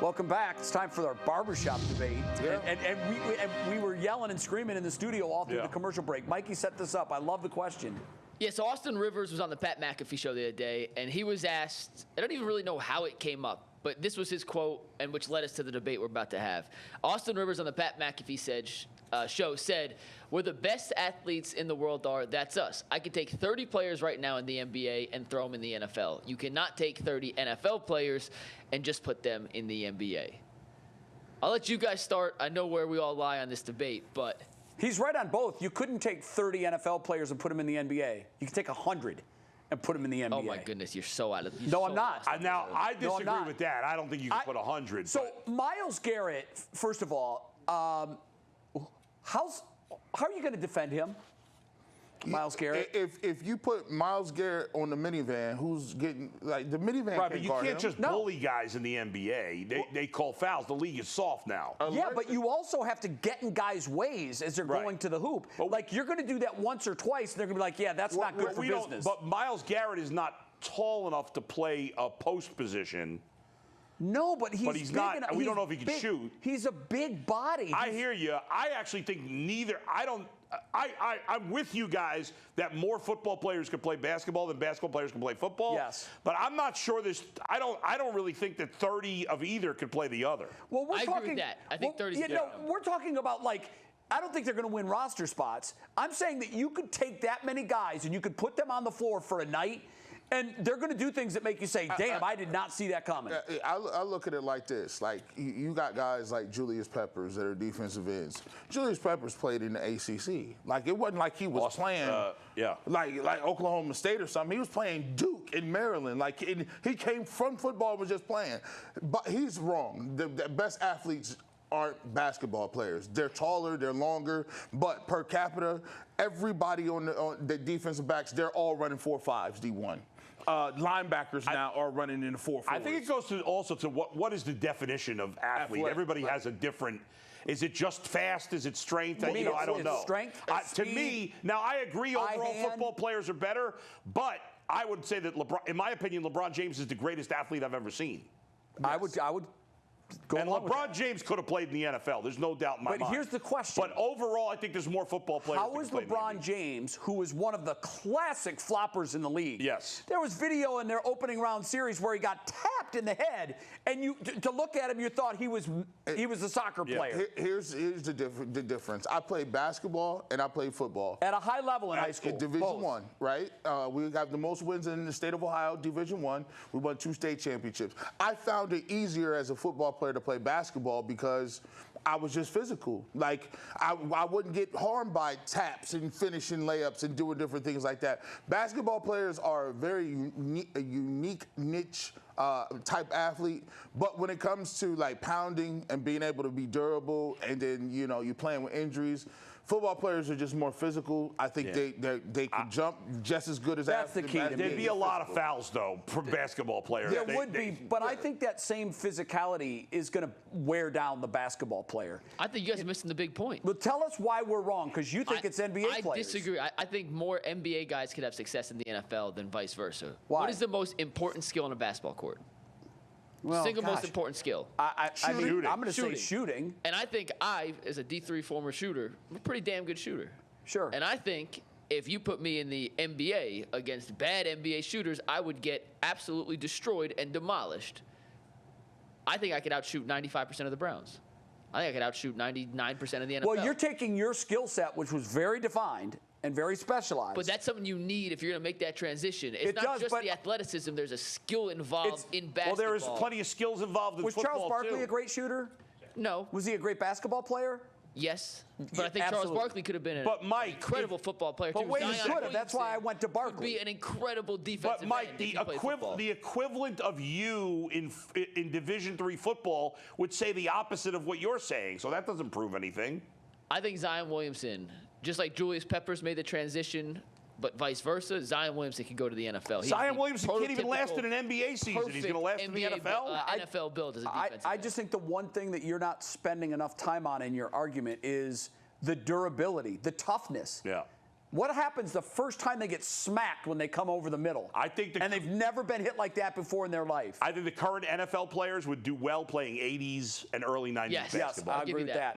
Welcome back. It's time for our barbershop debate. Yeah. And we were yelling and screaming in the studio all through the commercial break. Mikey set this up. I love the question. Yeah, so Austin Rivers was on the Pat McAfee show the other day, and he was asked, I don't even really know how it came up, but this was his quote, and which led us to the debate we're about to have. Austin Rivers on the Pat McAfee show said, "Where the best athletes in the world are, that's us. I could take 30 players right now in the NBA and throw them in the NFL. You cannot take 30 NFL players and just put them in the NBA." I'll let you guys start. I know where we all lie on this debate, but... He's right on both. You couldn't take 30 NFL players and put them in the NBA. You could take 100 and put them in the NBA. Oh, my goodness. You're so out of... No, I'm not. Now, I disagree with that. I don't think you can put 100. So, Myles Garrett, first of all, how are you going to defend him? Myles Garrett? If you put Myles Garrett on the minivan, who's getting, like, the minivan right, but you can't him. just bully guys in the NBA. They call fouls. The league is soft now. Yeah, but you also have to get in guys' ways as they're going to the hoop. Like, you're going to do that once or twice, and they're going to be like, yeah, that's not good for business. But Myles Garrett is not tall enough to play a post position. No, but he's not. Enough. We don't know if he can shoot. He's a big body. I hear you. I actually think neither. I'm with you guys that more football players can play basketball than basketball players can play football. Yes. But I'm not sure this. I don't really think that 30 of either could play the other. Well, I agree with that. I think 30 is we're talking about, like, I don't think they're going to win roster spots. I'm saying that you could take that many guys and you could put them on the floor for a night, and they're going to do things that make you say, damn, I did not see that coming. I look at it like this. Like, you got guys like Julius Peppers that are defensive ends. Julius Peppers played in the ACC. Like, it wasn't like he was playing like Oklahoma State or something. He was playing Duke in Maryland. Like, he came from football and was just playing. But he's wrong. The best athletes aren't basketball players. They're taller, they're longer, but per capita, everybody on the defensive backs, they're all running 4.5s, D1. Linebackers now are running in the 4.4s. I think it goes to also to what is the definition of athlete? Everybody has a different. Is it just fast? Is it strength? Well, I don't know. Strength. To me, now I agree. Overall, football players are better, but I would say that in my opinion, LeBron James is the greatest athlete I've ever seen. Yes. I would. And LeBron James could have played in the NFL. There's no doubt in my mind. But here's the question. But overall, I think there's more football players. How is LeBron James, who is one of the classic floppers in the league? Yes. There was video in their opening round series where he got tapped in the head, and to look at him, you thought he was a soccer player. Here's the difference. I played basketball and I played football at a high level in high school. Division I, right? We have the most wins in the state of Ohio, Division I. We won 2 state championships. I found it easier as a football player to play basketball because I was just physical. Like, I wouldn't get harmed by taps and finishing layups and doing different things like that. Basketball players are a very unique niche type athlete, but when it comes to, like, pounding and being able to be durable, and then, you're playing with injuries, football players are just more physical. I think they can jump just as good as that's the key. There'd be a lot of fouls, though, for basketball players. There would be, but I think that same physicality is going to wear down the basketball player. I think you guys are missing the big point. But tell us why we're wrong, because you think it's NBA players. I disagree. I think more NBA guys could have success in the NFL than vice versa. Why? What is the most important skill on a basketball court? Well, Single most important skill. I mean, I'm going to say shooting. And I think as a D3 former shooter, I'm a pretty damn good shooter. Sure. And I think if you put me in the NBA against bad NBA shooters, I would get absolutely destroyed and demolished. I think I could outshoot 95% of the Browns. I think I could outshoot 99% of the NFL. Well, you're taking your skill set, which was very defined and very specialized. But that's something you need if you're going to make that transition. It's not just the athleticism. There's a skill involved in basketball. Well, there is plenty of skills involved in football, Was Charles Barkley a great shooter? No. Was he a great basketball player? Yes. But I think Charles Barkley could have been an incredible football player, too. But wait, he could have. That's why I went to Barkley. Could be an incredible defensive end. But, Mike, the equivalent of you in Division III football would say the opposite of what you're saying, so that doesn't prove anything. I think Zion Williamson, just like Julius Peppers made the transition, but vice versa, Zion Williamson can go to the NFL. Zion Williamson can't even last in an NBA season. He's going to last in the NFL? NFL build as a defensive I just think the one thing that you're not spending enough time on in your argument is the durability, the toughness. Yeah. What happens the first time they get smacked when they come over the middle? I think and they've never been hit like that before in their life. I think the current NFL players would do well playing 80s and early 90s basketball. Yes, I agree with that.